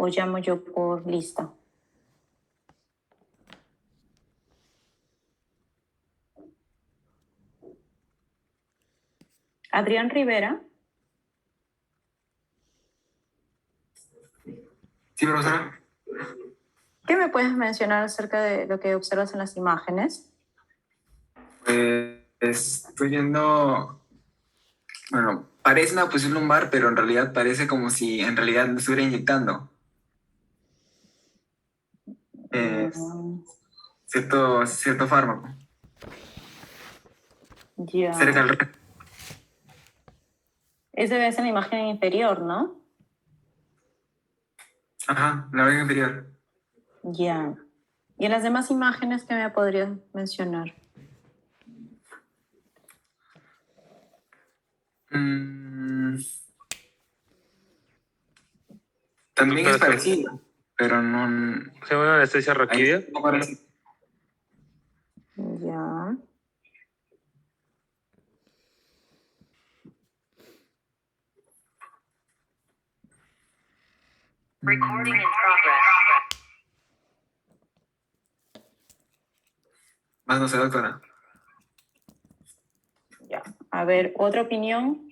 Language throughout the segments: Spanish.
o llamo yo por lista. Adrián Rivera. Sí, profesora. ¿Qué me puedes mencionar acerca de lo que observas en las imágenes? Pues estoy viendo, bueno, parece una posición lumbar, pero en realidad parece como si en realidad me estuviera inyectando cierto fármaco. Ya. Cerca del... Ese debe ser la imagen inferior, ¿no? Ajá, la oreja inferior. Ya. ¿Y en las demás imágenes qué me podrías mencionar? También es parecido, pero no... ¿Se llama anestesia raquídea? Ya. Recording in progress. Más no sé, doctora. Ya. A ver, ¿otra opinión?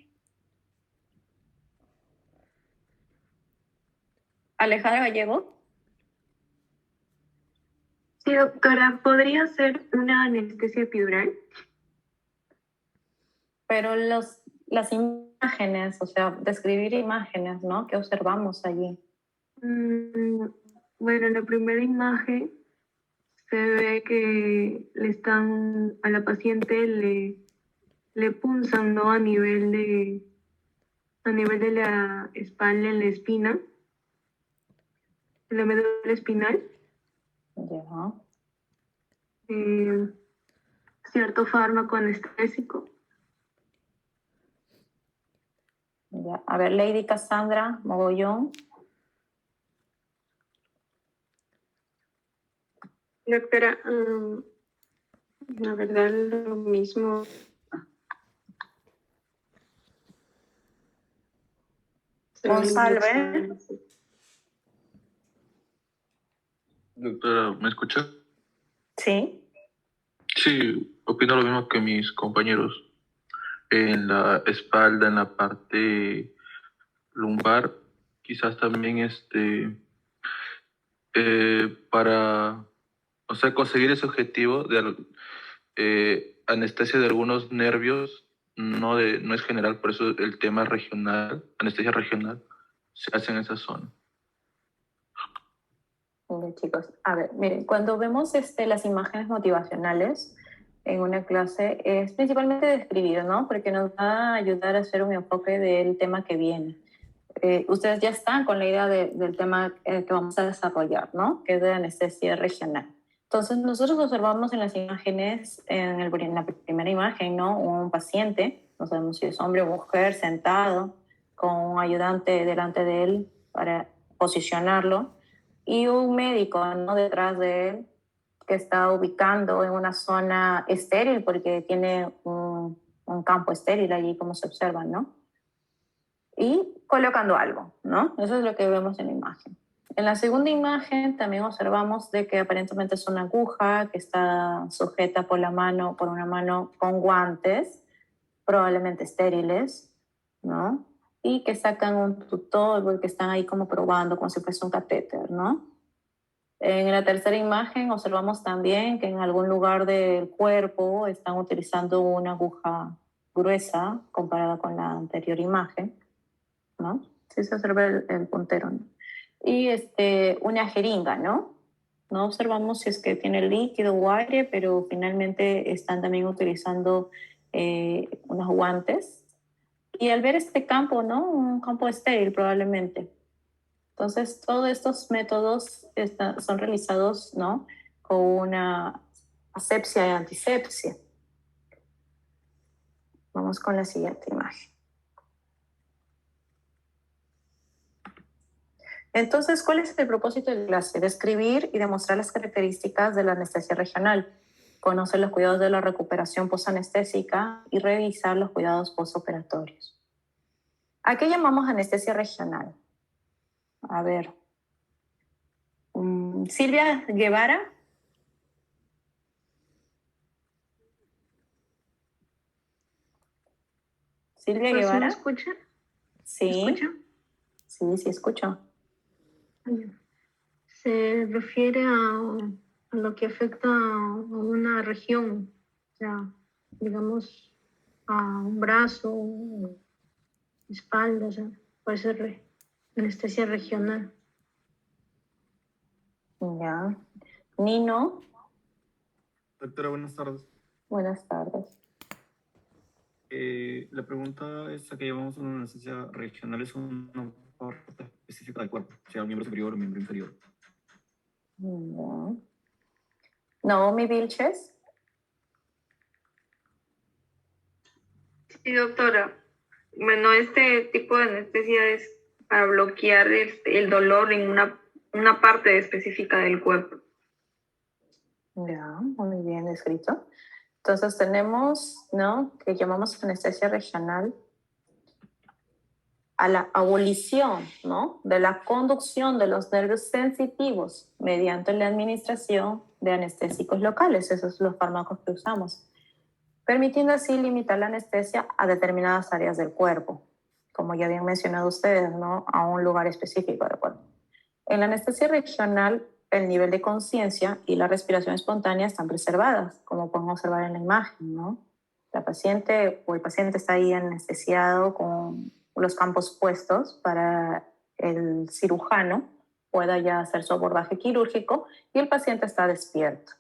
Alejandra Gallego. Sí, doctora, ¿podría ser una anestesia epidural? Pero las imágenes, o sea, describir imágenes, ¿no? ¿Qué observamos allí? Bueno, en la primera imagen se ve que a la paciente le punzan, ¿no? A nivel de la espalda, en la espina, en la médula espinal. Ya. Cierto fármaco anestésico. Ya. A ver, Lady Cassandra Mogollón. Doctora, la verdad lo mismo. Monsalve. Doctora, ¿me escucha? Sí. Sí, opino lo mismo que mis compañeros. En la espalda, en la parte lumbar, quizás también para, o sea, conseguir ese objetivo de anestesia de algunos nervios no es general, por eso el tema regional, anestesia regional, se hace en esa zona. Bien, chicos, a ver, miren, cuando vemos las imágenes motivacionales en una clase es principalmente describir, ¿no? Porque nos va a ayudar a hacer un enfoque del tema que viene. Ustedes ya están con la idea del tema que vamos a desarrollar, ¿no? Que es de anestesia regional. Entonces, nosotros observamos en las imágenes, en la primera imagen, ¿no? Un paciente, no sabemos si es hombre o mujer, sentado con un ayudante delante de él para posicionarlo y un médico, ¿no? Detrás de él que está ubicando en una zona estéril porque tiene un campo estéril allí, como se observa, ¿no? Y colocando algo, ¿no? Eso es lo que vemos en la imagen. En la segunda imagen también observamos de que aparentemente es una aguja que está sujeta por una mano con guantes, probablemente estériles, ¿no? Y que sacan un tutor porque están ahí como probando, como si fuese un catéter, ¿no? En la tercera imagen observamos también que en algún lugar del cuerpo están utilizando una aguja gruesa comparada con la anterior imagen, ¿no? Sí se observa el puntero, ¿no? Y una jeringa, ¿no? No observamos si es que tiene líquido o aire, pero finalmente están también utilizando unos guantes. Y al ver este campo, ¿no? Un campo estéril probablemente. Entonces, todos estos métodos son realizados, ¿no? Con una asepsia y antisepsia. Vamos con la siguiente imagen. Entonces, ¿cuál es el propósito de la clase? Describir y demostrar las características de la anestesia regional, conocer los cuidados de la recuperación posanestésica y revisar los cuidados postoperatorios. ¿A qué llamamos anestesia regional? A ver, Silvia Guevara. Silvia ¿Sí me Guevara. escucha? Sí. ¿Me escucha? Sí, escucho. Se refiere a lo que afecta a una región, o sea, digamos, a un brazo, espalda, o sea, puede ser anestesia regional. Ya. Nino, Doctora, buenas tardes. buenas tardes. La pregunta es a que llamamos una anestesia regional, es una parte específica del cuerpo, sea un miembro superior o miembro inferior. Ya. Naomi Vilches. Sí, doctora. Bueno, este tipo de anestesia es para bloquear el dolor en una parte específica del cuerpo. Ya, muy bien descrito. Entonces tenemos, ¿no?, que llamamos anestesia regional a la abolición, ¿no?, de la conducción de los nervios sensitivos mediante la administración de anestésicos locales, esos son los fármacos que usamos, permitiendo así limitar la anestesia a determinadas áreas del cuerpo, como ya habían mencionado ustedes, ¿no?, a un lugar específico del cuerpo. En la anestesia regional, el nivel de conciencia y la respiración espontánea están preservadas, como podemos observar en la imagen, ¿no? La paciente o el paciente está ahí anestesiado con los campos puestos para el cirujano pueda ya hacer su abordaje quirúrgico y el paciente está despierto.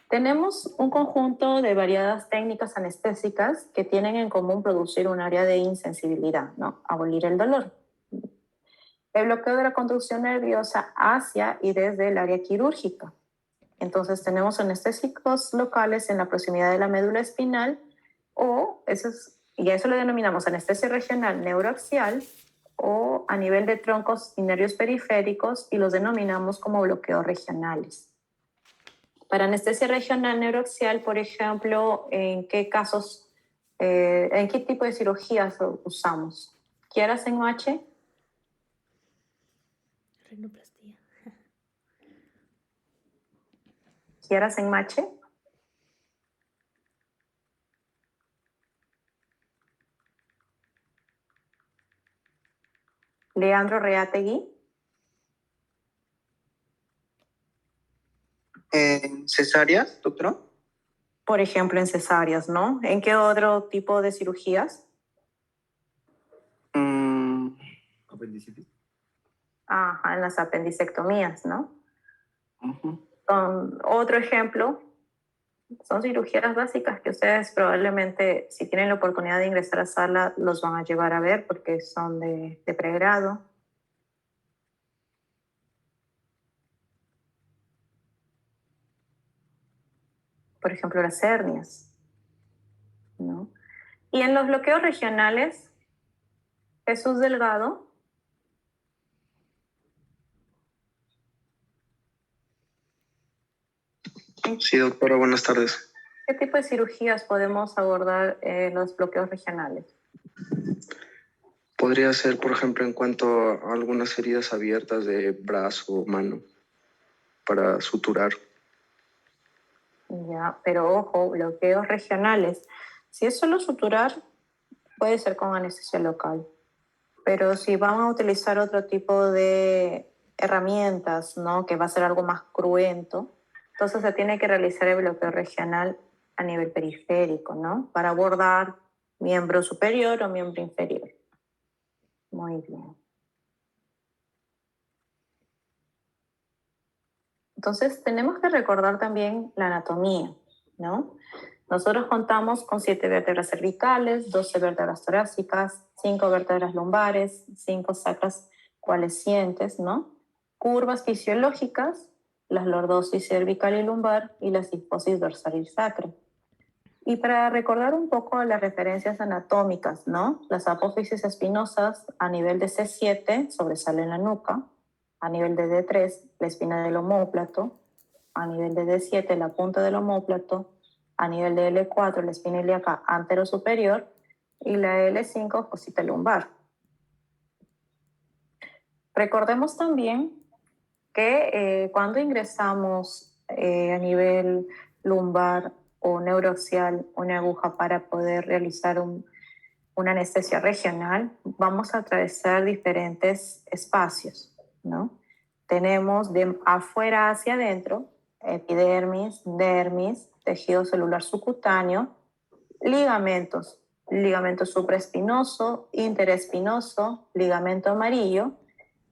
Tenemos un conjunto de variadas técnicas anestésicas que tienen en común producir un área de insensibilidad, ¿no? Abolir el dolor. El bloqueo de la conducción nerviosa hacia y desde el área quirúrgica. Entonces tenemos anestésicos locales en la proximidad de la médula espinal y a eso le denominamos anestesia regional neuroaxial o a nivel de troncos y nervios periféricos y los denominamos como bloqueos regionales. Para anestesia regional neuroaxial, por ejemplo, ¿en qué casos, en qué tipo de cirugías usamos? ¿Quieras en H? Rinoplastia. ¿Quieras en Mache? Leandro Reategui. ¿En cesáreas, doctora? Por ejemplo, en cesáreas, ¿no? ¿En qué otro tipo de cirugías? Apendicitis. Ajá, en las apendicectomías, ¿no? Uh-huh. Otro ejemplo, son cirugías básicas que ustedes probablemente, si tienen la oportunidad de ingresar a sala, los van a llevar a ver porque son de pregrado. Por ejemplo, las hernias, ¿no? Y en los bloqueos regionales, Jesús Delgado. Sí, doctora, buenas tardes. ¿Qué tipo de cirugías podemos abordar los bloqueos regionales? Podría ser, por ejemplo, en cuanto a algunas heridas abiertas de brazo o mano para suturar. Ya, pero ojo, bloqueos regionales. Si es solo suturar, puede ser con anestesia local. Pero si van a utilizar otro tipo de herramientas, ¿no?, que va a ser algo más cruento, entonces se tiene que realizar el bloqueo regional a nivel periférico, ¿no?, para abordar miembro superior o miembro inferior. Muy bien. Entonces tenemos que recordar también la anatomía, ¿no? Nosotros contamos con 7 vértebras cervicales, 12 vértebras torácicas, 5 vértebras lumbares, 5 sacras coalescientes, ¿no? Curvas fisiológicas, la lordosis cervical y lumbar y la sifosis dorsal y sacra. Y para recordar un poco las referencias anatómicas, ¿no? Las apófisis espinosas a nivel de C7 sobresalen la nuca, a nivel de D3 la espina del omóplato, a nivel de D7 la punta del omóplato, a nivel de L4 la espina ilíaca anterosuperior y la L5 fosita lumbar. Recordemos también que cuando ingresamos a nivel lumbar o neuroaxial una aguja para poder realizar una anestesia regional, vamos a atravesar diferentes espacios, ¿no? Tenemos de afuera hacia adentro epidermis, dermis, tejido celular subcutáneo, ligamentos, ligamento supraespinoso, interespinoso, ligamento amarillo,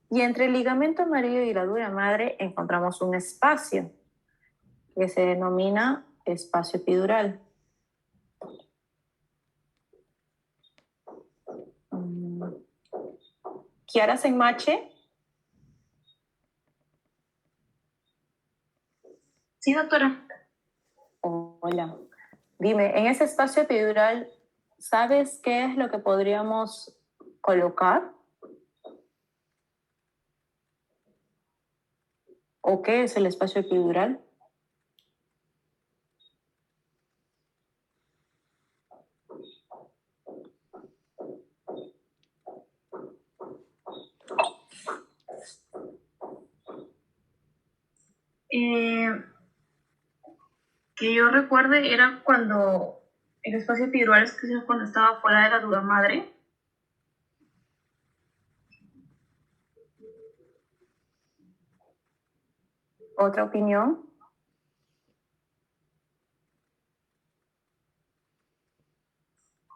y entre el ligamento amarillo y la dura madre encontramos un espacio que se denomina espacio epidural. Kiara Senmache. Sí, doctora. Hola. Dime, en ese espacio epidural, ¿sabes qué es lo que podríamos colocar? ¿O qué es el espacio epidural? Que yo recuerde era cuando el espacio epidural es que cuando estaba fuera de la dura madre. ¿Otra opinión?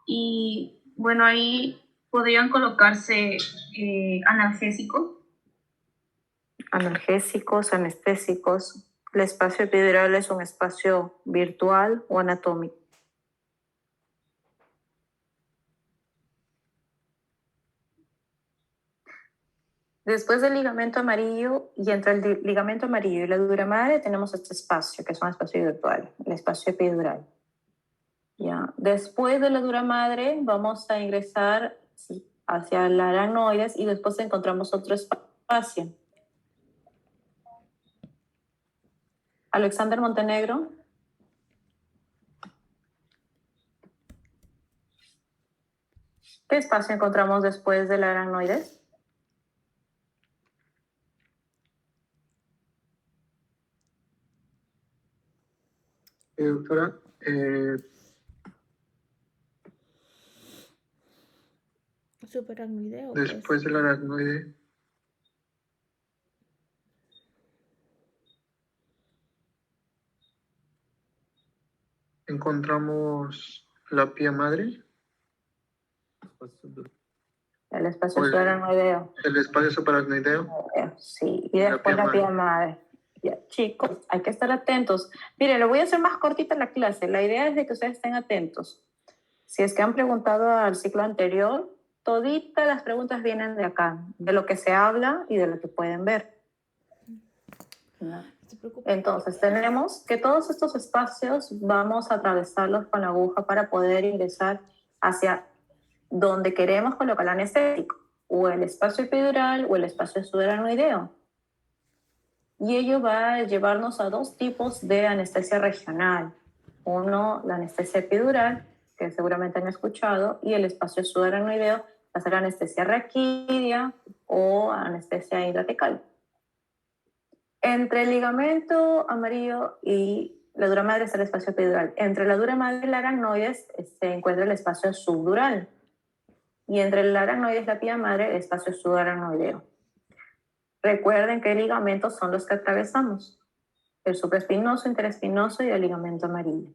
Y bueno, ahí podrían colocarse analgésicos. Analgésicos, anestésicos. El espacio epidural es un espacio virtual o anatómico. Después del ligamento amarillo y entre el ligamento amarillo y la dura madre tenemos este espacio, que es un espacio virtual, el espacio epidural. Ya. Después de la dura madre vamos a ingresar hacia la aracnoides y después encontramos otro espacio. Alexander Montenegro. ¿Qué espacio encontramos después de la aracnoides? Doctora, Subaracnoideo. después del aracnoide, encontramos la pía madre. El espacio subaracnoideo. El espacio subaracnoideo. Sí, y después la pía madre. Ya, chicos, hay que estar atentos. Mire, lo voy a hacer más cortita la clase. La idea es de que ustedes estén atentos. Si es que han preguntado al ciclo anterior, toditas las preguntas vienen de acá, de lo que se habla y de lo que pueden ver. ¿No? Entonces, tenemos que todos estos espacios vamos a atravesarlos con la aguja para poder ingresar hacia donde queremos colocar el anestésico, o el espacio epidural o el espacio subaracnoideo. Y ello va a llevarnos a dos tipos de anestesia regional. Uno, la anestesia epidural, que seguramente han escuchado, y el espacio subaracnoideo va a ser anestesia raquídea o anestesia intratecal. Entre el ligamento amarillo y la dura madre está el espacio epidural. Entre la dura madre y la aracnoides se encuentra el espacio subdural. Y entre la aracnoides y la pía madre, el espacio subaracnoideo. Recuerden qué ligamentos son los que atravesamos: el supraespinoso, interespinoso y el ligamento amarillo.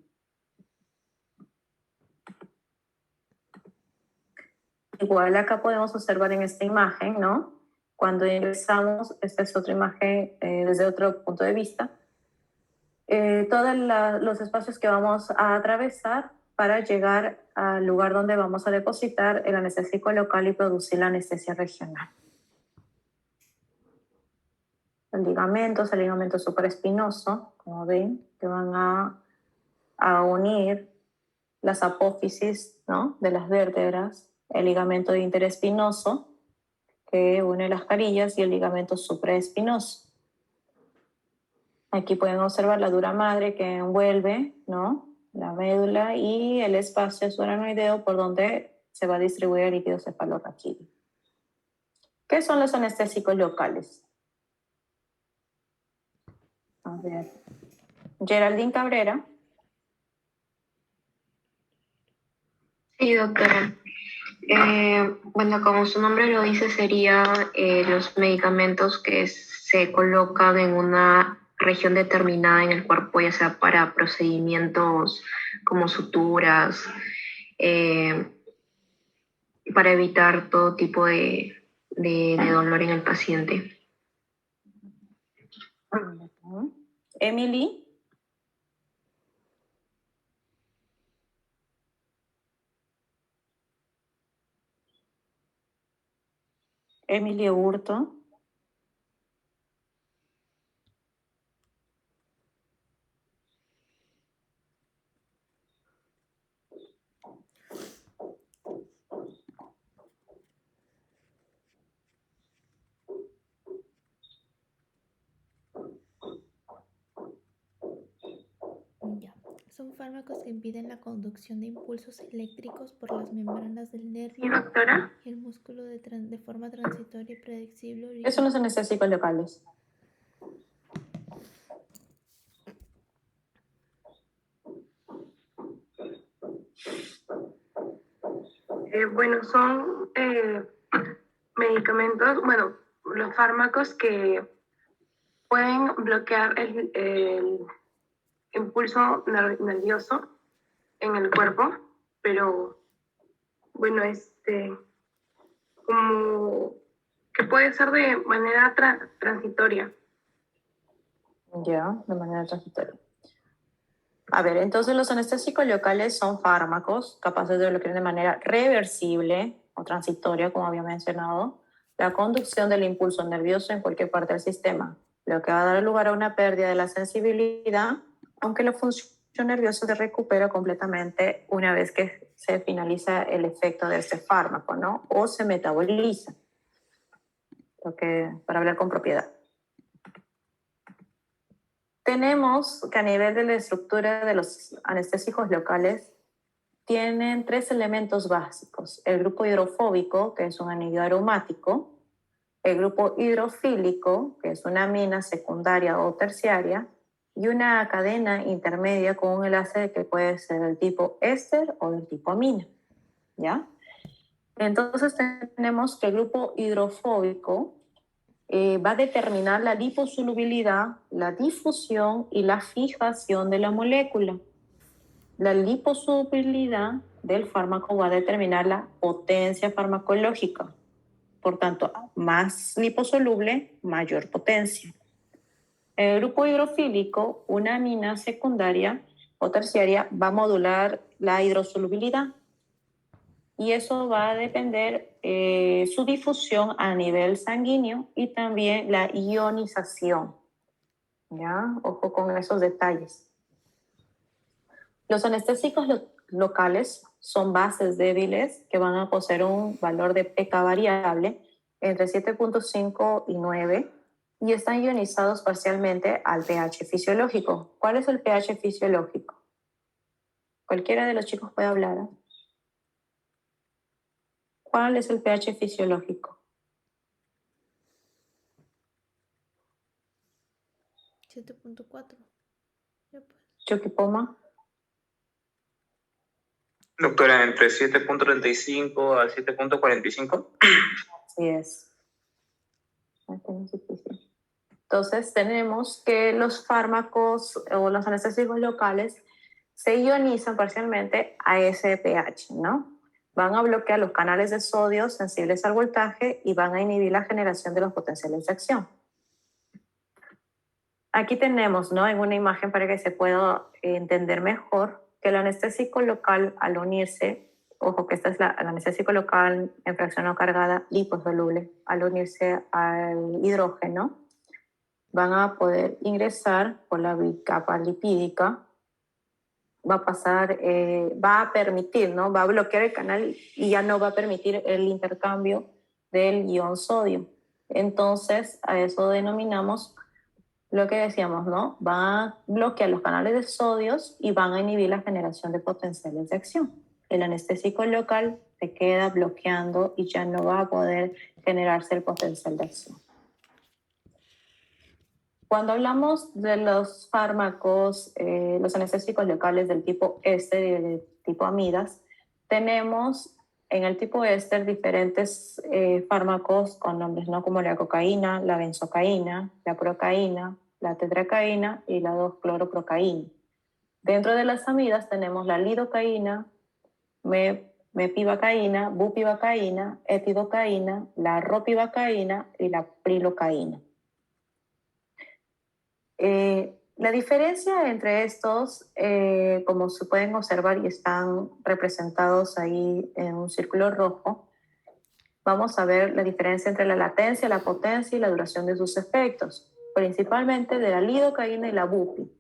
Igual acá podemos observar en esta imagen, ¿no? Cuando ingresamos, esta es otra imagen desde otro punto de vista, todos los espacios que vamos a atravesar para llegar al lugar donde vamos a depositar el anestésico local y producir la anestesia regional. Los ligamentos, el ligamento supraespinoso, como ven, que van a unir las apófisis, ¿no?, de las vértebras, el ligamento interespinoso, que une las carillas, y el ligamento supraespinoso. Aquí pueden observar la dura madre que envuelve, ¿no?, la médula y el espacio subaracnoideo por donde se va a distribuir el líquido cefalorraquídeo. ¿Qué son los anestésicos locales? A ver. Geraldine Cabrera. Sí, doctora. Bueno, como su nombre lo dice, sería los medicamentos que se colocan en una región determinada en el cuerpo, ya sea para procedimientos como suturas, eh, para evitar todo tipo de dolor en el paciente. Emily. Emily Hurto. Ya. Son fármacos que impiden la conducción de impulsos eléctricos por las membranas del Sí, nervio doctora. y el músculo de forma transitoria y predecible. Esos son los anestésicos locales. Bueno, son medicamentos, bueno, los fármacos que pueden bloquear el impulso nervioso en el cuerpo, pero bueno, como que puede ser de manera transitoria. Ya, de manera transitoria. A ver, entonces los anestésicos locales son fármacos capaces de bloquear de manera reversible o transitoria, como había mencionado, la conducción del impulso nervioso en cualquier parte del sistema, lo que va a dar lugar a una pérdida de la sensibilidad, aunque la función nerviosa se recupera completamente una vez que se finaliza el efecto de este fármaco, ¿no? O se metaboliza, para hablar con propiedad. Tenemos que a nivel de la estructura de los anestésicos locales tienen 3 elementos básicos. El grupo hidrofóbico, que es un anillo aromático. El grupo hidrofílico, que es una amina secundaria o terciaria. Y una cadena intermedia con un enlace que puede ser del tipo éster o del tipo amina. ¿Ya? Entonces tenemos que el grupo hidrofóbico va a determinar la liposolubilidad, la difusión y la fijación de la molécula. La liposolubilidad del fármaco va a determinar la potencia farmacológica. Por tanto, más liposoluble, mayor potencia. En el grupo hidrofílico, una amina secundaria o terciaria va a modular la hidrosolubilidad. Y eso va a depender su difusión a nivel sanguíneo y también la ionización. ¿Ya? Ojo con esos detalles. Los anestésicos locales son bases débiles que van a poseer un valor de pK variable entre 7.5 y 9 y están ionizados parcialmente al pH fisiológico. ¿Cuál es el pH fisiológico? Cualquiera de los chicos puede hablar, ¿eh? ¿Cuál es el pH fisiológico? 7.4. Chuquipoma. Doctora, entre 7.35 a 7.45. Así es. Entonces tenemos que los fármacos o los anestésicos locales se ionizan parcialmente a ese pH, ¿no? Van a bloquear los canales de sodio sensibles al voltaje y van a inhibir la generación de los potenciales de acción. Aquí tenemos, ¿no? En una imagen para que se pueda entender mejor que el anestésico local al unirse, ojo que esta es el anestésico local en fracción no cargada liposoluble, al unirse al hidrógeno, van a poder ingresar por la capa lipídica, va a pasar, va a permitir, ¿no? Va a bloquear el canal y ya no va a permitir el intercambio del ion sodio. Entonces, a eso denominamos lo que decíamos, ¿no? Va a bloquear los canales de sodios y van a inhibir la generación de potenciales de acción. El anestésico local se queda bloqueando y ya no va a poder generarse el potencial de acción. Cuando hablamos de los fármacos, los anestésicos locales del tipo éster y del tipo amidas, tenemos en el tipo éster diferentes fármacos con nombres, ¿no? Como la cocaína, la benzocaína, la procaína, la tetracaína y la 2-cloroprocaína. Dentro de las amidas tenemos la lidocaína, mepivacaína, bupivacaína, etidocaína, la ropivacaína y la prilocaína. La diferencia entre estos, como se pueden observar y están representados ahí en un círculo rojo, vamos a ver la diferencia entre la latencia, la potencia y la duración de sus efectos, principalmente de la lidocaína y la bupi.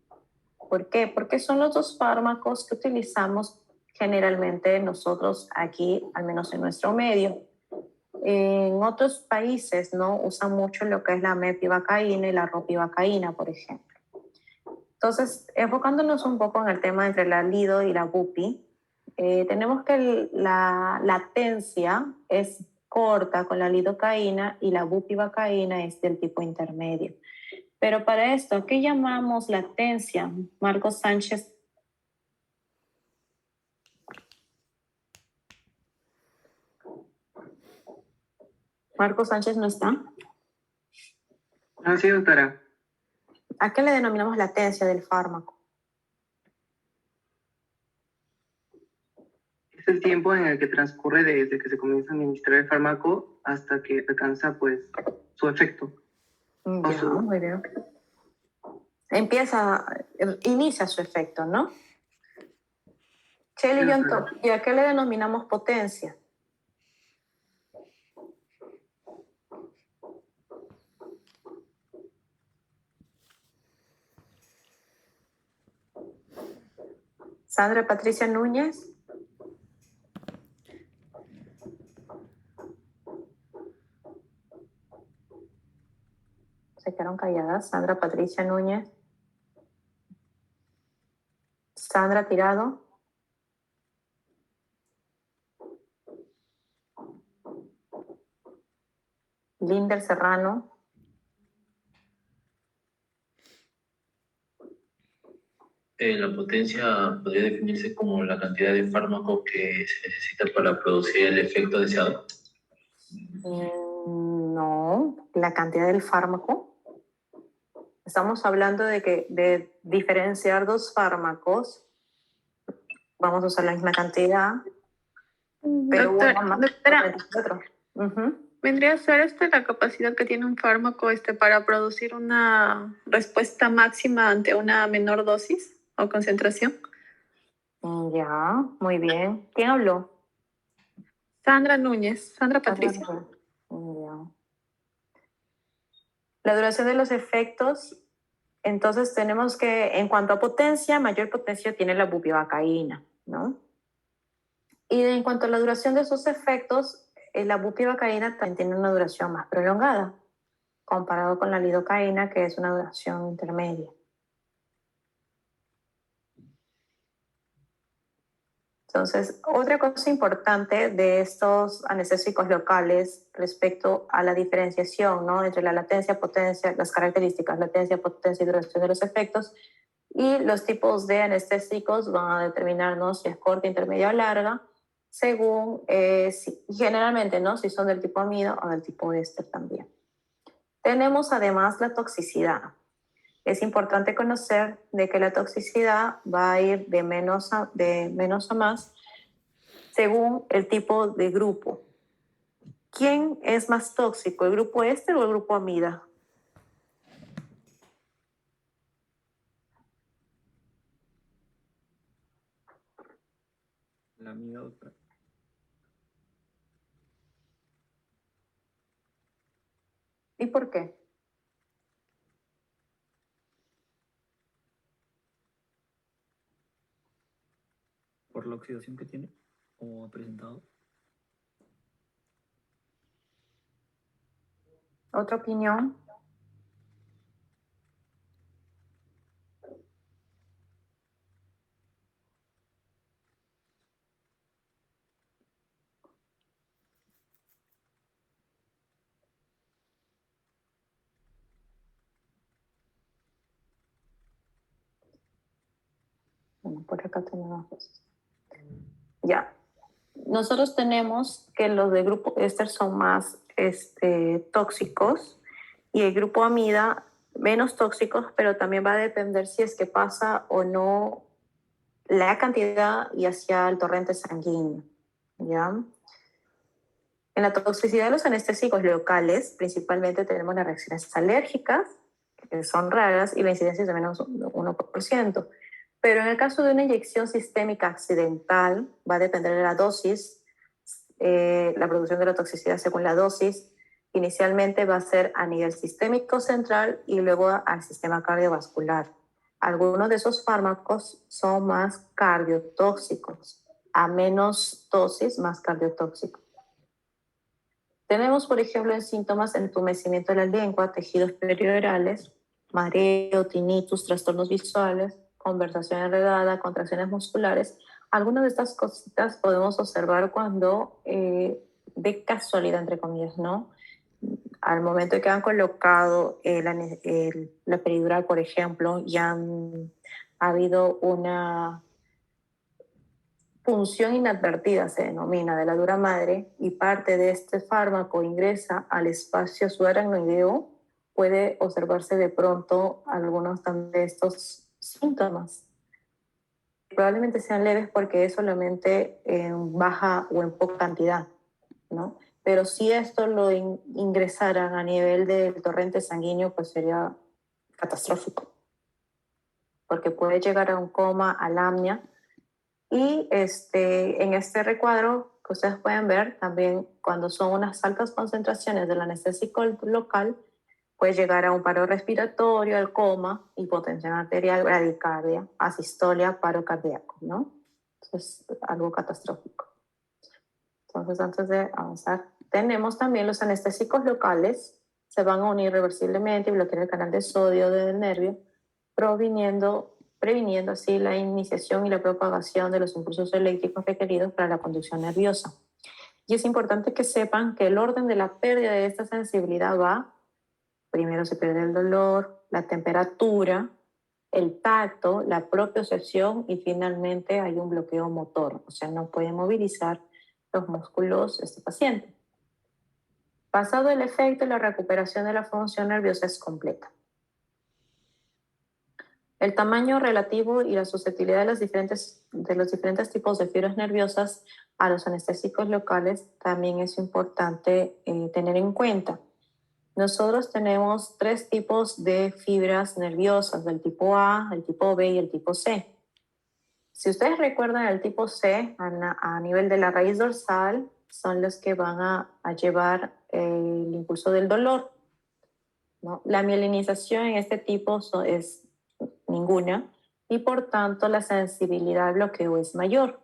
¿Por qué? Porque son los dos fármacos que utilizamos generalmente nosotros aquí, al menos en nuestro medio. En otros países no usan mucho lo que es la mepivacaína y la ropivacaína, por ejemplo. Entonces, enfocándonos un poco en el tema entre la lido y la bupi, tenemos que la latencia es corta con la lidocaína y la bupivacaína es del tipo intermedio. Pero para esto, ¿qué llamamos latencia? Marcos Sánchez. Marcos Sánchez no está. Ah, sí, doctora. ¿A qué le denominamos latencia del fármaco? Es el tiempo en el que transcurre desde que se comienza a administrar el fármaco hasta que alcanza, pues, su efecto. Ya, muy bien. Inicia su efecto, ¿no? Chely, ¿y a qué le denominamos potencia? Sandra Patricia Núñez. Se quedaron calladas. Sandra Patricia Núñez. Sandra Tirado. Linder Serrano. La potencia podría definirse como la cantidad de fármaco que se necesita para producir el efecto deseado. No, la cantidad del fármaco. Estamos hablando de diferenciar dos fármacos. Vamos a usar la misma cantidad. Pero doctora, ¿vendría a ser la capacidad que tiene un fármaco para producir una respuesta máxima ante una menor dosis o concentración? Ya, muy bien. ¿Quién habló? Sandra Núñez, Sandra Patricia. Ya. La duración de los efectos, entonces tenemos que, en cuanto a potencia, mayor potencia tiene la bupivacaína, ¿no? Y en cuanto a la duración de sus efectos, la bupivacaína también tiene una duración más prolongada, comparado con la lidocaína, que es una duración intermedia. Entonces, otra cosa importante de estos anestésicos locales respecto a la diferenciación, ¿no?, entre la latencia, potencia, las características, latencia, potencia y duración de los efectos, y los tipos de anestésicos van a determinarnos si es corta, intermedia o larga, según, generalmente, ¿no?, si son del tipo amido o del tipo éster también. Tenemos además la toxicidad. Es importante conocer de que la toxicidad va a ir de menos a más según el tipo de grupo. ¿Quién es más tóxico, el grupo éster o el grupo amida? La amida, doctora. ¿Y por qué? Por la oxidación que tiene o ha presentado. ¿Otra opinión? Bueno, por acá tenemos dos. Ya. Nosotros tenemos que los de grupo éster son más tóxicos y el grupo amida menos tóxicos, pero también va a depender si es que pasa o no la cantidad y hacia el torrente sanguíneo. ¿Ya? En la toxicidad de los anestésicos locales, principalmente tenemos las reacciones alérgicas, que son raras, y la incidencia es de menos 1%. Pero en el caso de una inyección sistémica accidental, va a depender de la dosis, la producción de la toxicidad según la dosis. Inicialmente va a ser a nivel sistémico central y luego al sistema cardiovascular. Algunos de esos fármacos son más cardiotóxicos, a menos dosis más cardiotóxicos. Tenemos, por ejemplo, en síntomas entumecimiento de la lengua, tejidos periorales, mareo, tinnitus, trastornos visuales, conversación enredada, contracciones musculares. Algunas de estas cositas podemos observar cuando, de casualidad, entre comillas, ¿no? Al momento de que han colocado la peridural, por ejemplo, ya ha habido una función inadvertida, se denomina, de la dura madre, y parte de este fármaco ingresa al espacio subaracnoideo, puede observarse de pronto algunos de estos síntomas. Probablemente sean leves porque es solamente en baja o en poca cantidad, ¿no? Pero si esto lo ingresaran a nivel del torrente sanguíneo, pues sería catastrófico, porque puede llegar a un coma, a la apnea. Y en este recuadro que ustedes pueden ver, también cuando son unas altas concentraciones del anestésico local, puede llegar a un paro respiratorio, al coma, hipotensión arterial, bradicardia, asistolia, paro cardíaco, ¿no? Entonces, algo catastrófico. Entonces, antes de avanzar, tenemos también los anestésicos locales, se van a unir reversiblemente y bloquear el canal de sodio del nervio, previniendo así la iniciación y la propagación de los impulsos eléctricos requeridos para la conducción nerviosa. Y es importante que sepan que el orden de la pérdida de esta sensibilidad va: primero se pierde el dolor, la temperatura, el tacto, la propiocepción y finalmente hay un bloqueo motor, o sea, no puede movilizar los músculos este paciente. Pasado el efecto, la recuperación de la función nerviosa es completa. El tamaño relativo y la susceptibilidad de los diferentes tipos de fibras nerviosas a los anestésicos locales también es importante tener en cuenta. Nosotros tenemos 3 tipos de fibras nerviosas, del tipo A, el tipo B y el tipo C. Si ustedes recuerdan, el tipo C, a nivel de la raíz dorsal, son los que van a llevar el impulso del dolor, ¿no? La mielinización en este tipo es ninguna y por tanto la sensibilidad al bloqueo es mayor.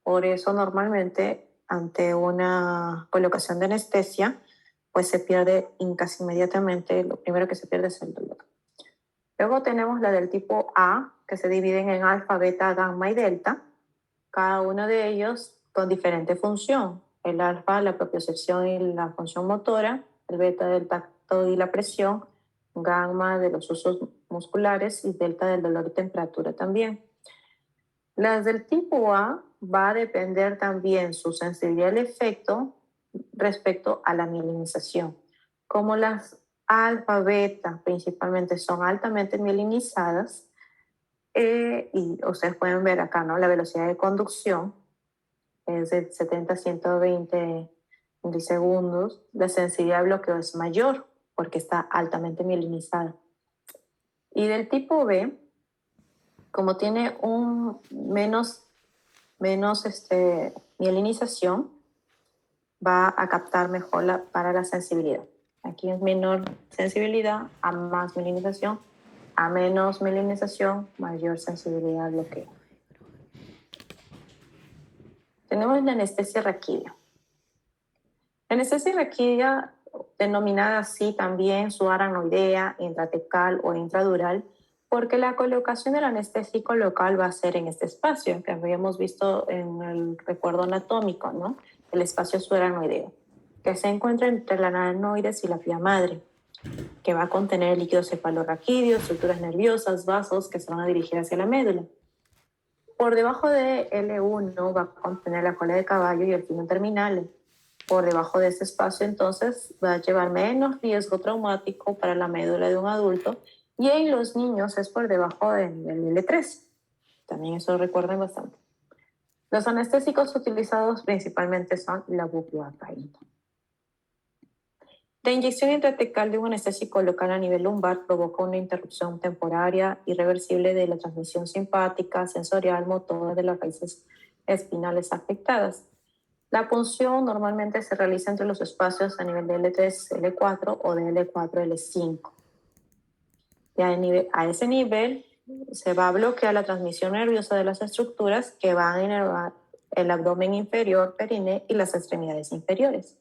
Por eso normalmente ante una colocación de anestesia pues se pierde casi inmediatamente, lo primero que se pierde es el dolor. Luego tenemos la del tipo A, que se dividen en alfa, beta, gamma y delta, cada uno de ellos con diferente función. El alfa, la propiocepción y la función motora, el beta del tacto y la presión, gamma de los usos musculares y delta del dolor y temperatura también. Las del tipo A va a depender también su sensibilidad al efecto respecto a la mielinización. Como las alfa, beta principalmente son altamente mielinizadas, y ustedes pueden ver acá, ¿no? La velocidad de conducción es de 70 a 120 milisegundos. La sensibilidad de bloqueo es mayor porque está altamente mielinizada. Y del tipo B, como tiene un menos mielinización, va a captar mejor para la sensibilidad. Aquí es menor sensibilidad, a más mielinización, a menos mielinización, mayor sensibilidad al bloqueo. Tenemos la anestesia raquídea. La anestesia raquídea, denominada así también subaracnoidea, intratecal o intradural, porque la colocación del anestésico local va a ser en este espacio que habíamos visto en el recuerdo anatómico, ¿no? El espacio subaracnoideo, que se encuentra entre la adenoides y la pía madre, que va a contener líquido cefalorraquídeo, estructuras nerviosas, vasos que se van a dirigir hacia la médula. Por debajo de L1 va a contener la cola de caballo y el fino terminal. Por debajo de ese espacio, entonces, va a llevar menos riesgo traumático para la médula de un adulto, y en los niños es por debajo del nivel L3. También eso recuerden bastante. Los anestésicos utilizados principalmente son la bupivacaína. La inyección intratecal de un anestésico local a nivel lumbar provoca una interrupción temporaria irreversible de la transmisión simpática, sensorial, motora de las raíces espinales afectadas. La punción normalmente se realiza entre los espacios a nivel de L3, L4 o de L4, L5. Y a ese nivel se va a bloquear la transmisión nerviosa de las estructuras que van a inervar el abdomen inferior, perine y las extremidades inferiores.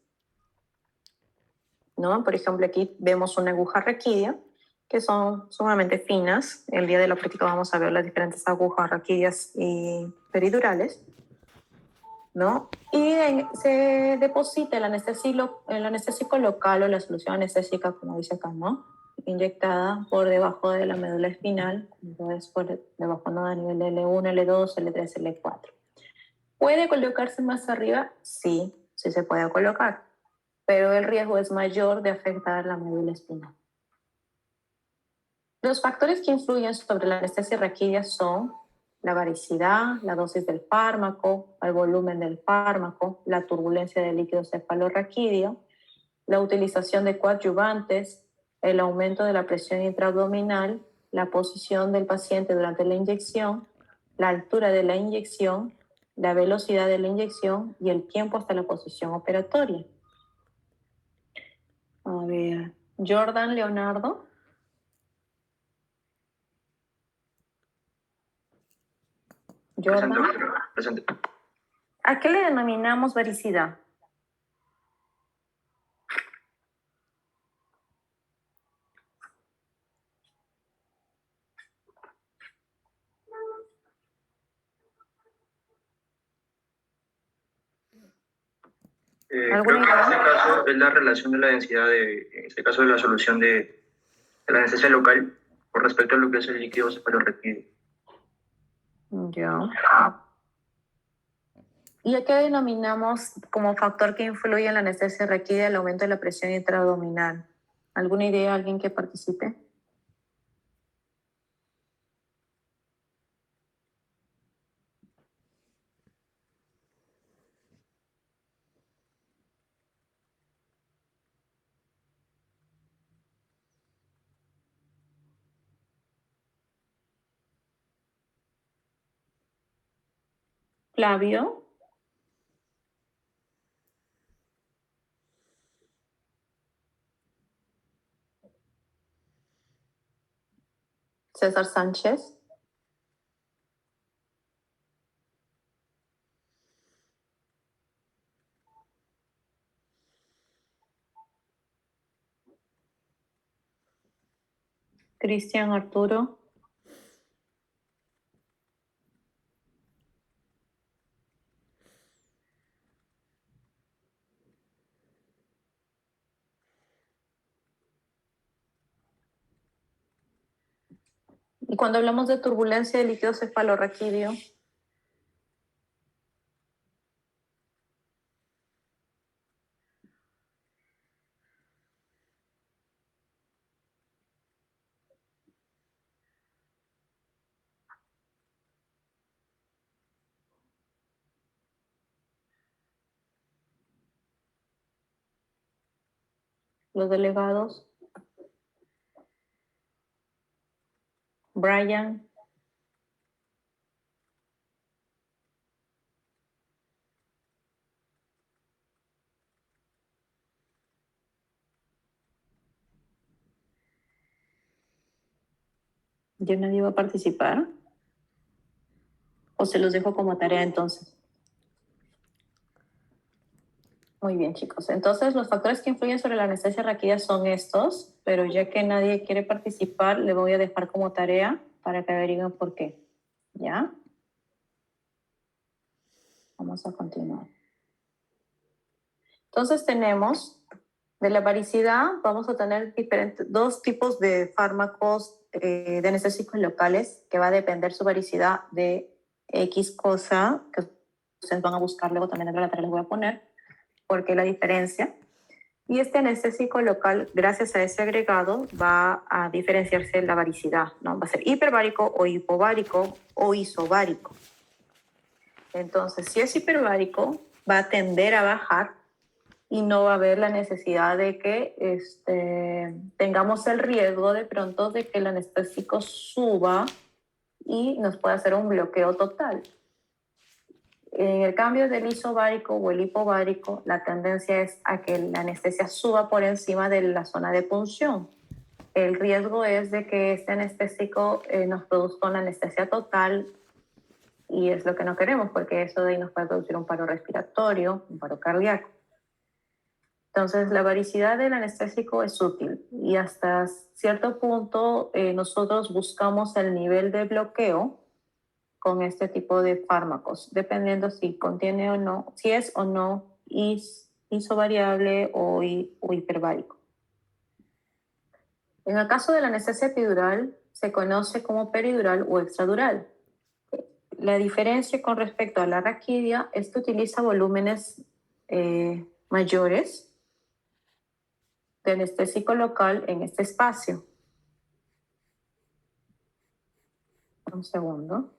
¿No? Por ejemplo, aquí vemos una aguja raquídea, que son sumamente finas. El día de la práctica vamos a ver las diferentes agujas raquídeas y peridurales, ¿no? Y se deposita el anestésico local o la solución anestésica, como dice acá, ¿no? Inyectada por debajo de la médula espinal, entonces por debajo, ¿no? A nivel de L1, L2, L3, L4. ¿Puede colocarse más arriba? Sí, sí se puede colocar, pero el riesgo es mayor de afectar la médula espinal. Los factores que influyen sobre la anestesia raquídea son la varicidad, la dosis del fármaco, el volumen del fármaco, la turbulencia del líquido cefalorraquídeo, la utilización de coadyuvantes, el aumento de la presión intraabdominal, la posición del paciente durante la inyección, la altura de la inyección, la velocidad de la inyección y el tiempo hasta la posición operatoria. A ver, Jordan Leonardo. Jordan. Presente. ¿A qué le denominamos varicidad? Creo que en este caso es la relación de la densidad en este caso de la solución de la anestesia local con respecto a lo que es el líquido cefalorraquídeo. Ya. ¿Y a qué denominamos como factor que influye en la anestesia raquídea el aumento de la presión intraabdominal? ¿Alguna idea, alguien que participe? Flavio. César Sánchez. Cristian Arturo. Y cuando hablamos de turbulencia de líquido cefalorraquídeo, los delegados. Brian. ¿Ya nadie va a participar? ¿O se los dejo como tarea entonces? Muy bien, chicos. Entonces, los factores que influyen sobre la anestesia raquídea son estos, pero ya que nadie quiere participar, le voy a dejar como tarea para que averigüen por qué. ¿Ya? Vamos a continuar. Entonces, tenemos de la varicidad, vamos a tener dos tipos de fármacos de anestésicos locales que va a depender su varicidad de X cosa que ustedes van a buscar luego también en la letra les voy a poner, porque la diferencia. Y este anestésico local, gracias a ese agregado, va a diferenciarse la varicidad, ¿no? Va a ser hiperbárico o hipovárico o isobárico. Entonces, si es hiperbárico, va a tender a bajar y no va a haber la necesidad de que tengamos el riesgo de pronto de que el anestésico suba y nos pueda hacer un bloqueo total. En el cambio del isobárico o el hipovárico, la tendencia es a que la anestesia suba por encima de la zona de punción. El riesgo es de que este anestésico nos produzca una anestesia total y es lo que no queremos porque eso de ahí nos puede producir un paro respiratorio, un paro cardíaco. Entonces, la varicidad del anestésico es útil y hasta cierto punto nosotros buscamos el nivel de bloqueo con este tipo de fármacos, dependiendo si contiene o no, si es o no isobariable o hiperbárico. En el caso de la anestesia epidural, se conoce como peridural o extradural. La diferencia con respecto a la raquidia es que utiliza volúmenes mayores de anestésico local en este espacio. Un segundo.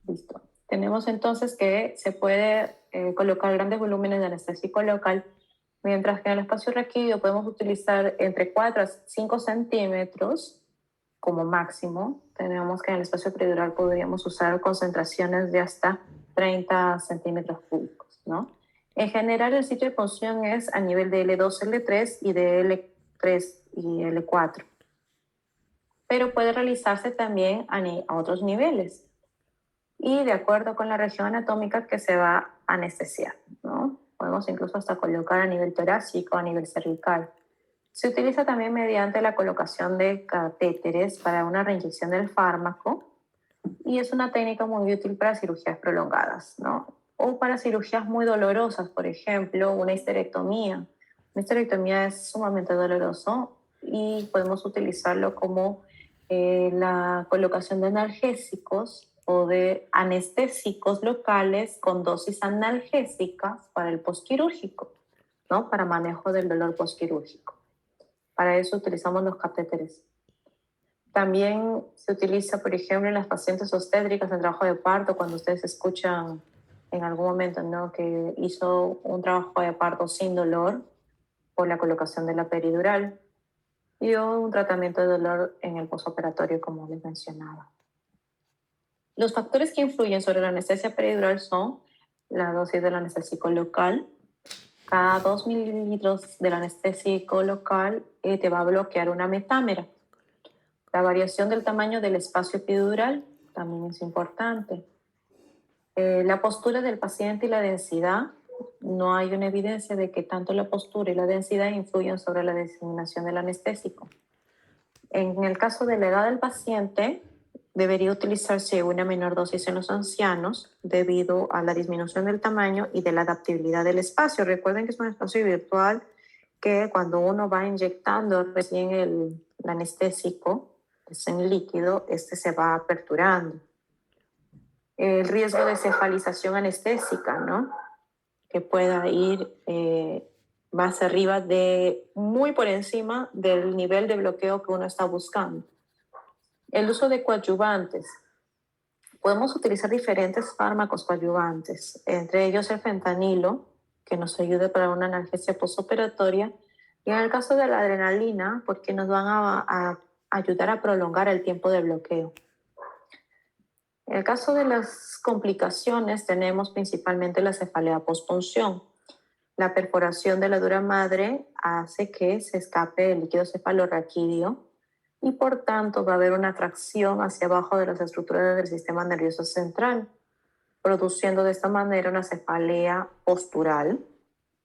Listo. Tenemos entonces que se puede colocar grandes volúmenes de anestésico local, mientras que en el espacio raquídeo podemos utilizar entre 4 a 5 centímetros como máximo. Tenemos que en el espacio peridural podríamos usar concentraciones de hasta 30 centímetros cúbicos, ¿no? En general, el sitio de punción es a nivel de L2, L3 y de L3 y L4. Pero puede realizarse también a otros niveles y de acuerdo con la región anatómica que se va a anestesiar, ¿no? Podemos incluso hasta colocar a nivel torácico, a nivel cervical. Se utiliza también mediante la colocación de catéteres para una reinyección del fármaco y es una técnica muy útil para cirugías prolongadas, ¿no? O para cirugías muy dolorosas, por ejemplo, una histerectomía. Una histerectomía es sumamente doloroso y podemos utilizarlo como la colocación de analgésicos o de anestésicos locales con dosis analgésicas para el posquirúrgico, ¿no? Para manejo del dolor posquirúrgico. Para eso utilizamos los catéteres. También se utiliza, por ejemplo, en las pacientes obstétricas en trabajo de parto, cuando ustedes escuchan en algún momento, ¿no?, que hizo un trabajo de parto sin dolor por la colocación de la peridural y un tratamiento de dolor en el posoperatorio, como les mencionaba. Los factores que influyen sobre la anestesia peridural son la dosis del anestésico local. Cada 2 mililitros del anestésico local te va a bloquear una metámera. La variación del tamaño del espacio epidural también es importante. La postura del paciente y la densidad. No hay una evidencia de que tanto la postura y la densidad influyen sobre la diseminación del anestésico. En el caso de la edad del paciente, debería utilizarse una menor dosis en los ancianos debido a la disminución del tamaño y de la adaptabilidad del espacio. Recuerden que es un espacio virtual que cuando uno va inyectando recién el anestésico, es en líquido, se va aperturando. El riesgo de cefalización anestésica, ¿no?, que pueda ir más arriba muy por encima del nivel de bloqueo que uno está buscando. El uso de coadyuvantes. Podemos utilizar diferentes fármacos coadyuvantes, entre ellos el fentanilo, que nos ayuda para una analgesia postoperatoria, y en el caso de la adrenalina, porque nos van a ayudar a prolongar el tiempo de bloqueo. En el caso de las complicaciones, tenemos principalmente la cefalea postpunción. La perforación de la dura madre hace que se escape el líquido cefalorraquídeo y por tanto va a haber una tracción hacia abajo de las estructuras del sistema nervioso central, produciendo de esta manera una cefalea postural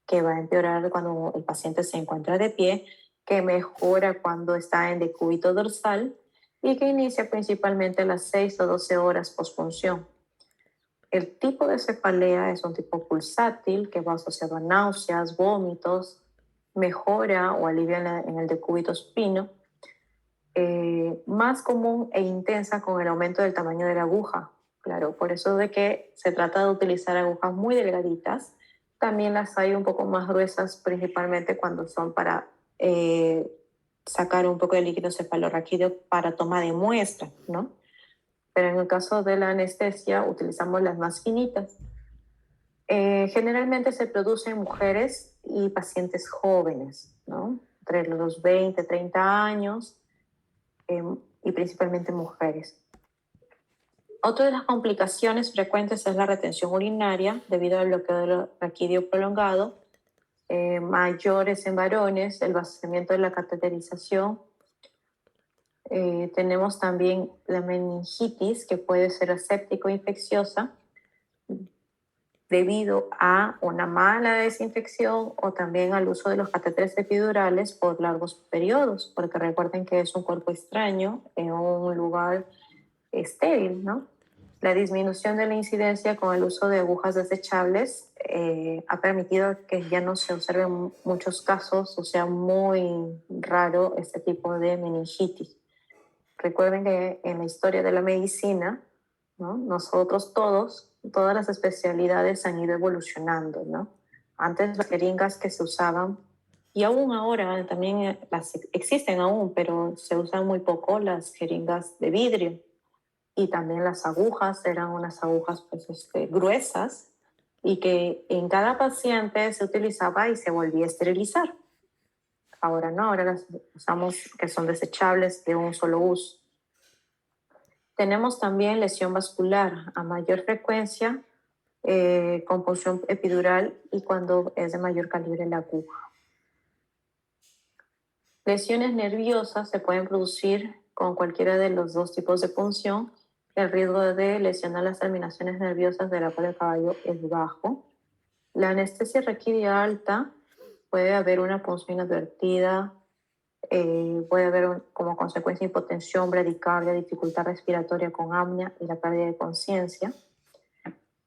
que va a empeorar cuando el paciente se encuentra de pie, que mejora cuando está en decúbito dorsal y que inicia principalmente a las 6 o 12 horas postpunción. El tipo de cefalea es un tipo pulsátil que va asociado a náuseas, vómitos, mejora o alivia en el decúbito supino, más común e intensa con el aumento del tamaño de la aguja. Claro, por eso de que se trata de utilizar agujas muy delgaditas. También las hay un poco más gruesas, principalmente cuando son para sacar un poco de líquido cefalorraquídeo para toma de muestra, ¿no? Pero en el caso de la anestesia utilizamos las más finitas. Generalmente se produce en mujeres y pacientes jóvenes, ¿no? Entre los 20, 30 años y principalmente mujeres. Otra de las complicaciones frecuentes es la retención urinaria debido al bloqueo del raquídeo prolongado, mayores en varones, el vaciamiento de la cateterización. Tenemos también la meningitis, que puede ser aséptica o infecciosa debido a una mala desinfección o también al uso de los catéteres epidurales por largos periodos, porque recuerden que es un cuerpo extraño en un lugar estéril, ¿no? La disminución de la incidencia con el uso de agujas desechables ha permitido que ya no se observen muchos casos, o sea, muy raro este tipo de meningitis. Recuerden que en la historia de la medicina, ¿no? Nosotros todas las especialidades han ido evolucionando, ¿no? Antes las jeringas que se usaban, y aún ahora también existen aún, pero se usan muy poco las jeringas de vidrio. Y también las agujas eran unas agujas pues, gruesas y que en cada paciente se utilizaba y se volvía a esterilizar. Ahora no, ahora las usamos que son desechables de un solo uso. Tenemos también lesión vascular a mayor frecuencia, con punción epidural y cuando es de mayor calibre la aguja. Lesiones nerviosas se pueden producir con cualquiera de los dos tipos de punción. El riesgo de lesionar las terminaciones nerviosas de la cola del caballo es bajo. La anestesia raquídea alta, puede haber una punción inadvertida, puede haber como consecuencia hipotensión, bradicardia, dificultad respiratoria con apnea y la pérdida de conciencia.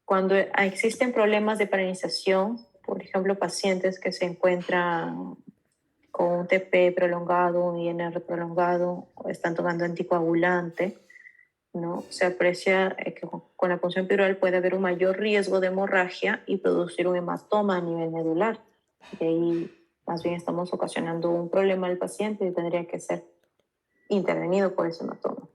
Cuando existen problemas de paralización, por ejemplo, pacientes que se encuentran con un TP prolongado, un INR prolongado, o están tomando anticoagulante, ¿no? Se aprecia que con la punción epidural puede haber un mayor riesgo de hemorragia y producir un hematoma a nivel medular. De ahí más bien estamos ocasionando un problema al paciente y tendría que ser intervenido por ese hematoma.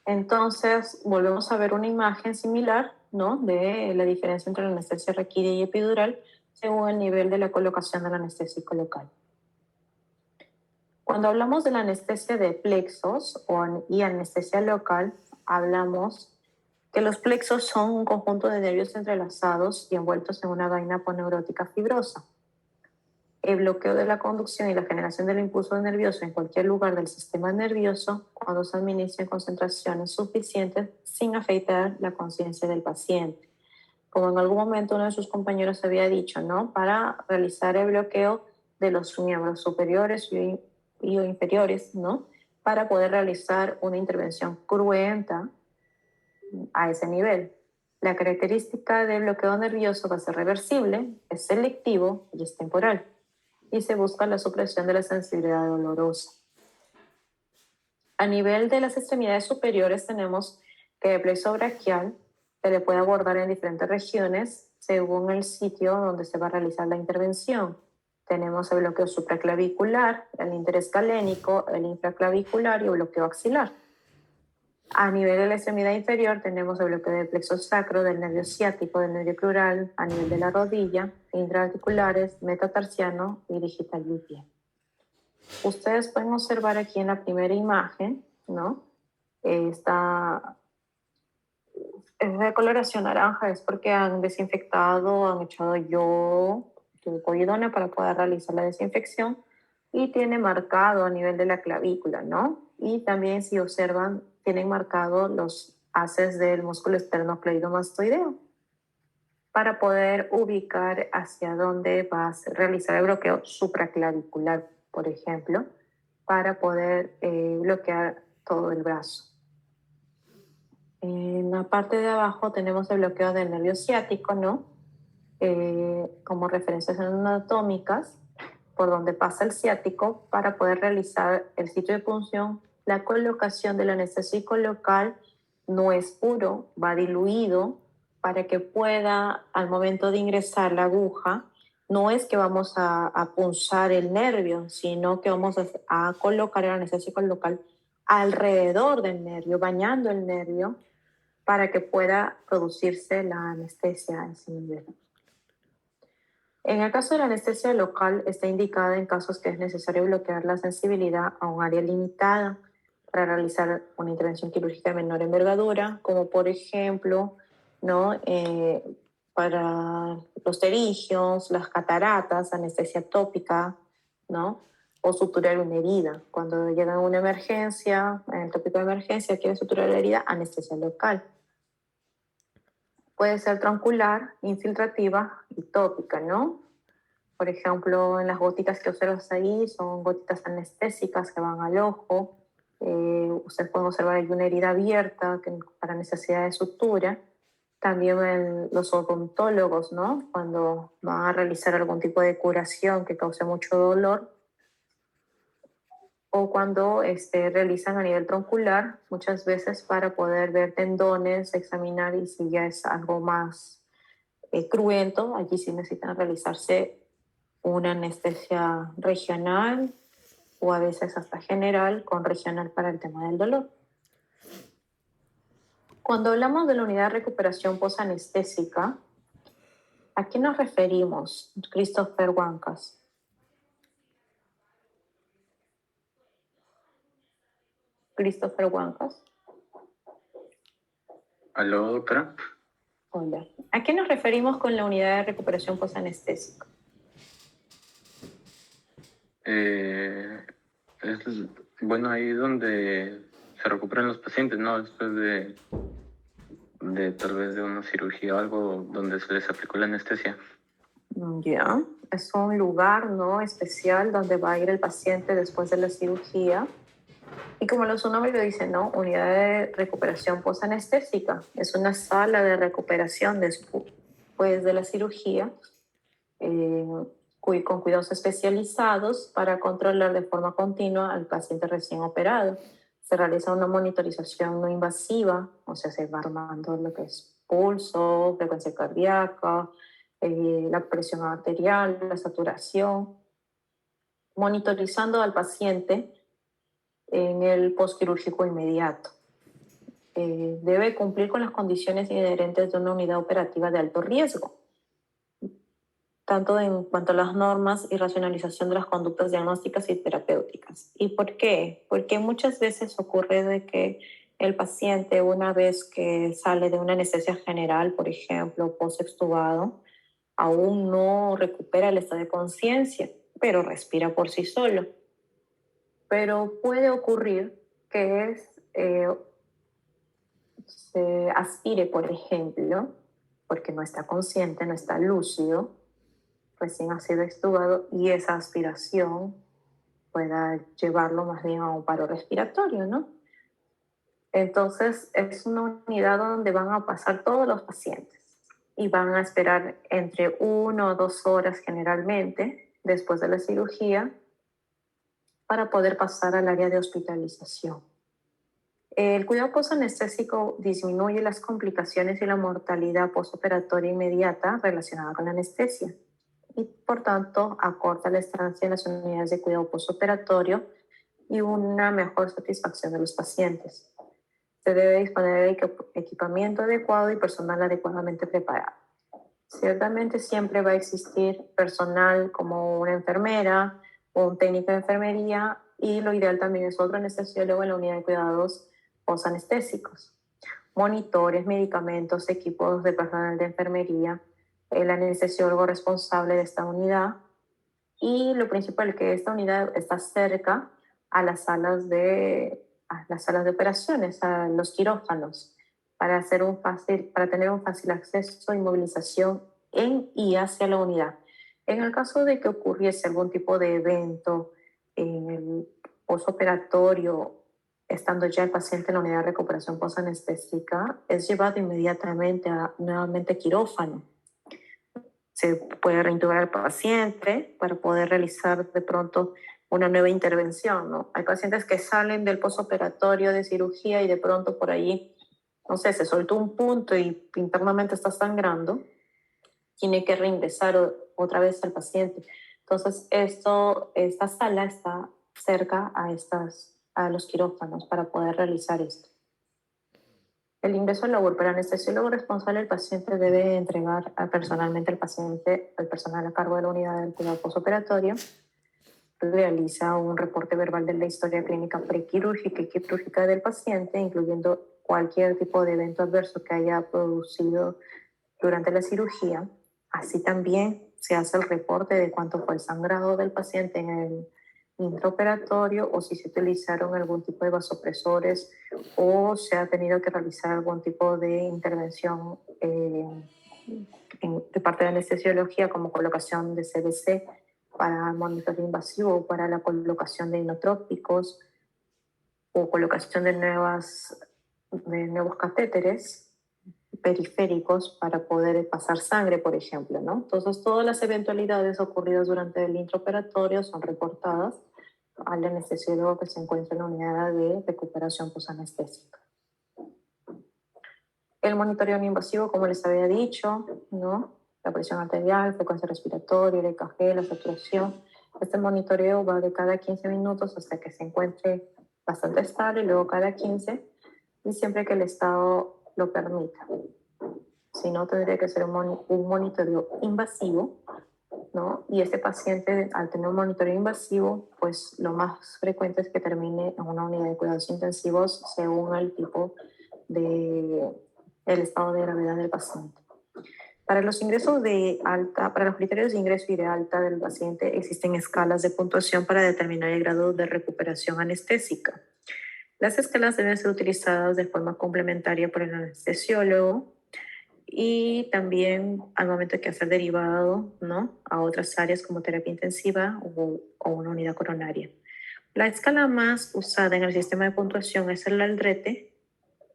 Entonces, volvemos a ver una imagen similar, ¿no? De la diferencia entre la anestesia raquídea y epidural según el nivel de la colocación del anestésico local. Cuando hablamos de la anestesia de plexos y anestesia local, hablamos que los plexos son un conjunto de nervios entrelazados y envueltos en una vaina aponeurótica fibrosa. El bloqueo de la conducción y la generación del impulso nervioso en cualquier lugar del sistema nervioso cuando se administra en concentraciones suficientes sin afectar la conciencia del paciente. Como en algún momento uno de sus compañeros había dicho, ¿no? Para realizar el bloqueo de los miembros superiores y inferiores, ¿no? Para poder realizar una intervención cruenta a ese nivel. La característica del bloqueo nervioso va a ser reversible, es selectivo y es temporal. Y se busca la supresión de la sensibilidad dolorosa. A nivel de las extremidades superiores tenemos que el plexo braquial se le puede abordar en diferentes regiones según el sitio donde se va a realizar la intervención. Tenemos el bloqueo supraclavicular, el interescalénico, el infraclavicular y el bloqueo axilar. A nivel de la extremidad inferior tenemos el bloqueo del plexo sacro, del nervio ciático, del nervio crural, a nivel de la rodilla, intraarticulares, metatarsiano y digital del pie. Ustedes pueden observar aquí en la primera imagen, ¿no? Esta es de coloración naranja, es porque han desinfectado, han echado yodo, povidona para poder realizar la desinfección. y tiene marcado a nivel de la clavícula, ¿no? Y también, si observan, tienen marcado los haces del músculo esternocleidomastoideo para poder ubicar hacia dónde va a realizar el bloqueo supraclavicular, por ejemplo, para poder bloquear todo el brazo. En la parte de abajo tenemos el bloqueo del nervio ciático, ¿no? Como referencias anatómicas, por donde pasa el ciático para poder realizar el sitio de punción. La colocación del anestésico local no es puro, va diluido para que pueda, al momento de ingresar la aguja, no es que vamos a punzar el nervio, sino que vamos a colocar el anestésico local alrededor del nervio, bañando el nervio, para que pueda producirse la anestesia a ese nivel. En el caso de la anestesia local, está indicada en casos que es necesario bloquear la sensibilidad a un área limitada para realizar una intervención quirúrgica de menor envergadura, como por ejemplo, ¿no? Para los pterígeos, las cataratas, anestesia tópica, ¿no? O suturar una herida. Cuando llega una emergencia, en el tópico de emergencia, quiere suturar la herida, anestesia local. Puede ser troncular, infiltrativa y tópica, ¿no? Por ejemplo, en las gotitas que observas ahí son gotitas anestésicas que van al ojo. Ustedes pueden observar ahí una herida abierta para necesidad de sutura. También los odontólogos, ¿no? Cuando van a realizar algún tipo de curación que cause mucho dolor, o cuando realizan a nivel troncular, muchas veces para poder ver tendones, examinar, y si ya es algo más cruento, allí sí necesitan realizarse una anestesia regional o a veces hasta general con regional para el tema del dolor. Cuando hablamos de la unidad de recuperación posanestésica, ¿a qué nos referimos, Christopher Huancas? Christopher Huancas. ¿Aló, doctora? Hola. ¿A qué nos referimos con la unidad de recuperación posanestésica? Es, bueno, ahí donde se recuperan los pacientes, ¿no? Después de tal vez de una cirugía o algo donde se les aplicó la anestesia. Ya, es un lugar, ¿no?, especial donde va a ir el paciente después de la cirugía. Y como su nombre lo dice, ¿no? Unidad de recuperación posanestésica. Es una sala de recuperación después de la cirugía, con cuidados especializados para controlar de forma continua al paciente recién operado. Se realiza una monitorización no invasiva, o sea, se va armando lo que es pulso, frecuencia cardíaca, la presión arterial, la saturación, monitorizando al paciente en el postquirúrgico inmediato. Debe cumplir con las condiciones inherentes de una unidad operativa de alto riesgo, tanto en cuanto a las normas y racionalización de las conductas diagnósticas y terapéuticas. ¿Y por qué? Porque muchas veces ocurre de que el paciente, una vez que sale de una anestesia general, por ejemplo, post-extubado, aún no recupera el estado de conciencia, pero respira por sí solo. Pero puede ocurrir que se aspire, por ejemplo, porque no está consciente, no está lúcido, recién ha sido extubado, y esa aspiración pueda llevarlo más bien a un paro respiratorio, ¿no? Entonces, es una unidad donde van a pasar todos los pacientes y van a esperar entre 1 o 2 horas generalmente después de la cirugía para poder pasar al área de hospitalización. El cuidado posanestésico disminuye las complicaciones y la mortalidad postoperatoria inmediata relacionada con la anestesia y, por tanto, acorta la estancia en las unidades de cuidado postoperatorio y una mejor satisfacción de los pacientes. Se debe disponer de equipamiento adecuado y personal adecuadamente preparado. Ciertamente siempre va a existir personal como una enfermera o un técnico de enfermería, y lo ideal también es otro anestesiólogo en la unidad de cuidados posanestésicos. Monitores, medicamentos, equipos de personal de enfermería, el anestesiólogo responsable de esta unidad Y lo principal es que esta unidad está cerca a las salas de operaciones, a los quirófanos, para tener un fácil acceso y movilización en y hacia la unidad. En el caso de que ocurriese algún tipo de evento en el postoperatorio, estando ya el paciente en la unidad de recuperación posanestésica, es llevado inmediatamente nuevamente a quirófano. Se puede reintubar al paciente para poder realizar de pronto una nueva intervención, ¿no? Hay pacientes que salen del postoperatorio de cirugía y de pronto por ahí, no sé, se soltó un punto y internamente está sangrando, tiene que reingresar otra vez al paciente. Entonces, esta sala está cerca a los quirófanos para poder realizar esto. El ingreso a la URP, el anestesiólogo responsable del paciente debe entregar personalmente al paciente, al personal a cargo de la unidad del cuidado postoperatorio. Realiza un reporte verbal de la historia clínica prequirúrgica y quirúrgica del paciente, incluyendo cualquier tipo de evento adverso que haya producido durante la cirugía. Así también se hace el reporte de cuánto fue el sangrado del paciente en el intraoperatorio o si se utilizaron algún tipo de vasopresores o se ha tenido que realizar algún tipo de intervención de parte de anestesiología como colocación de CBC para monitoreo invasivo, para la colocación de inotrópicos o colocación de nuevos catéteres periféricos para poder pasar sangre, por ejemplo, ¿no? Entonces, todas las eventualidades ocurridas durante el intraoperatorio son reportadas al anestesiólogo que se encuentra en la unidad de recuperación posanestésica. El monitoreo no invasivo, como les había dicho, ¿no? La presión arterial, frecuencia respiratoria, el EKG, la saturación. Este monitoreo va de cada 15 minutos hasta que se encuentre bastante estable, luego cada 15, y siempre que el estado lo permita. Si no, tendría que ser un monitoreo invasivo, ¿no? Y este paciente, al tener un monitoreo invasivo, pues lo más frecuente es que termine en una unidad de cuidados intensivos según el tipo el estado de gravedad del paciente. Para los ingresos de alta, para los criterios de ingreso y de alta del paciente, existen escalas de puntuación para determinar el grado de recuperación anestésica. Las escalas deben ser utilizadas de forma complementaria por el anestesiólogo y también al momento de que hacer derivado, ¿no?, a otras áreas como terapia intensiva o una unidad coronaria. La escala más usada en el sistema de puntuación es el Aldrete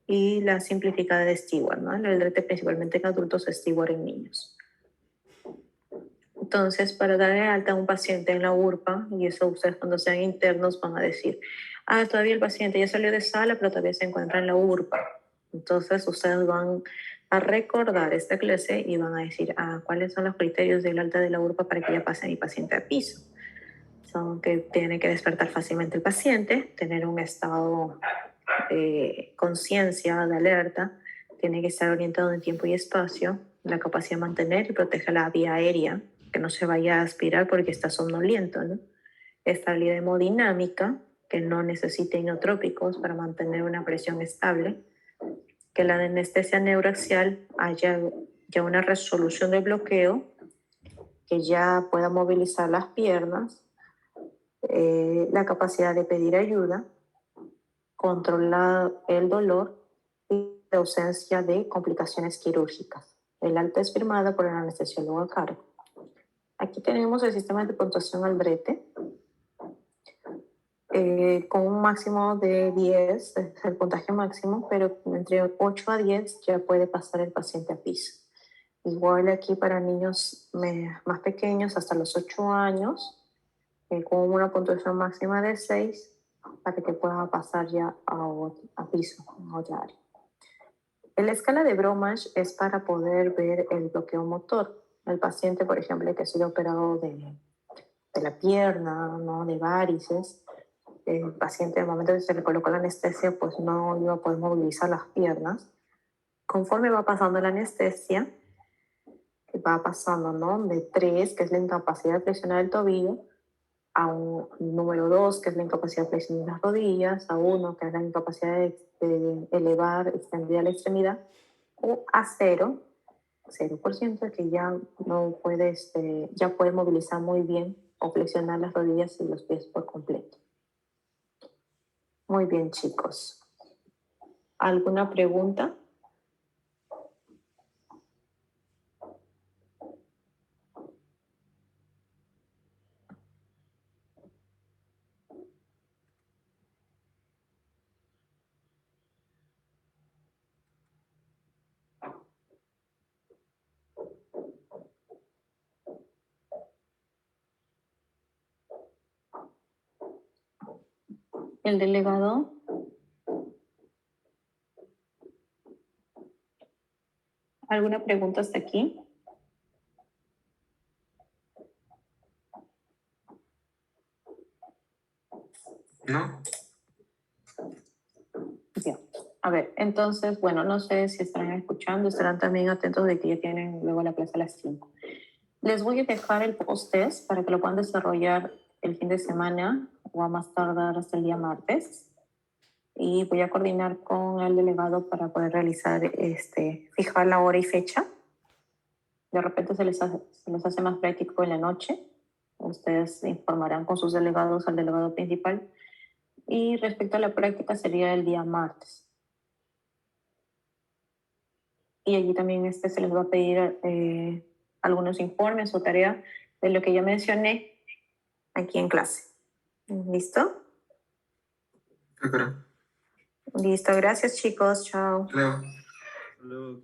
y la simplificada de Stewart, ¿no? El Aldrete principalmente en adultos, Stewart en niños. Entonces, para darle alta a un paciente en la URPA, y eso ustedes cuando sean internos van a decir, todavía el paciente ya salió de sala, pero todavía se encuentra en la URPA. Entonces, ustedes van a recordar esta clase y van a decir, ¿cuáles son los criterios del alta de la URPA para que ya pase mi paciente a piso? Son que tiene que despertar fácilmente el paciente, tener un estado de conciencia, de alerta, tiene que estar orientado en tiempo y espacio, la capacidad de mantener y proteger la vía aérea, que no se vaya a aspirar porque está somnoliento, ¿no? Estabilidad hemodinámica, que no necesite inotrópicos para mantener una presión estable, que la anestesia neuroaxial haya ya una resolución del bloqueo, que ya pueda movilizar las piernas, la capacidad de pedir ayuda, controlar el dolor y la ausencia de complicaciones quirúrgicas. El alta es firmada por el anestesiólogo a cargo. Aquí tenemos el sistema de puntuación Aldrete, con un máximo de 10, es el puntaje máximo, pero entre 8 a 10 ya puede pasar el paciente a piso. Igual aquí para niños más pequeños, hasta los 8 años, con una puntuación máxima de 6, para que pueda pasar ya a piso, a otra área. La escala de Bromage es para poder ver el bloqueo motor. El paciente, por ejemplo, que ha sido operado de la pierna, ¿no?, de varices, el paciente, al momento que se le colocó la anestesia, pues no iba a poder movilizar las piernas. Conforme va pasando la anestesia, va pasando, ¿no?, de 3, que es la incapacidad de flexionar el tobillo, a un número 2, que es la incapacidad de flexionar las rodillas, a 1, que es la incapacidad de elevar, extender la extremidad, o a 0%, que ya no puede, ya puede movilizar muy bien o flexionar las rodillas y los pies por completo. Muy bien, chicos. ¿Alguna pregunta? El delegado. ¿Alguna pregunta hasta aquí? ¿No? Bien. A ver, entonces, bueno, no sé si estarán escuchando, estarán también atentos de que ya tienen luego la clase a las 5. Les voy a dejar el post-test para que lo puedan desarrollar el fin de semana o a más tardar hasta el día martes. Y voy a coordinar con el delegado para poder realizar, fijar la hora y fecha. De repente se les hace más práctico en la noche. Ustedes informarán con sus delegados al delegado principal. Y respecto a la práctica sería el día martes. Y allí también se les va a pedir algunos informes o tareas de lo que ya mencioné aquí en clase. ¿Listo? Claro. Listo, gracias chicos, chao. Luego. Luego,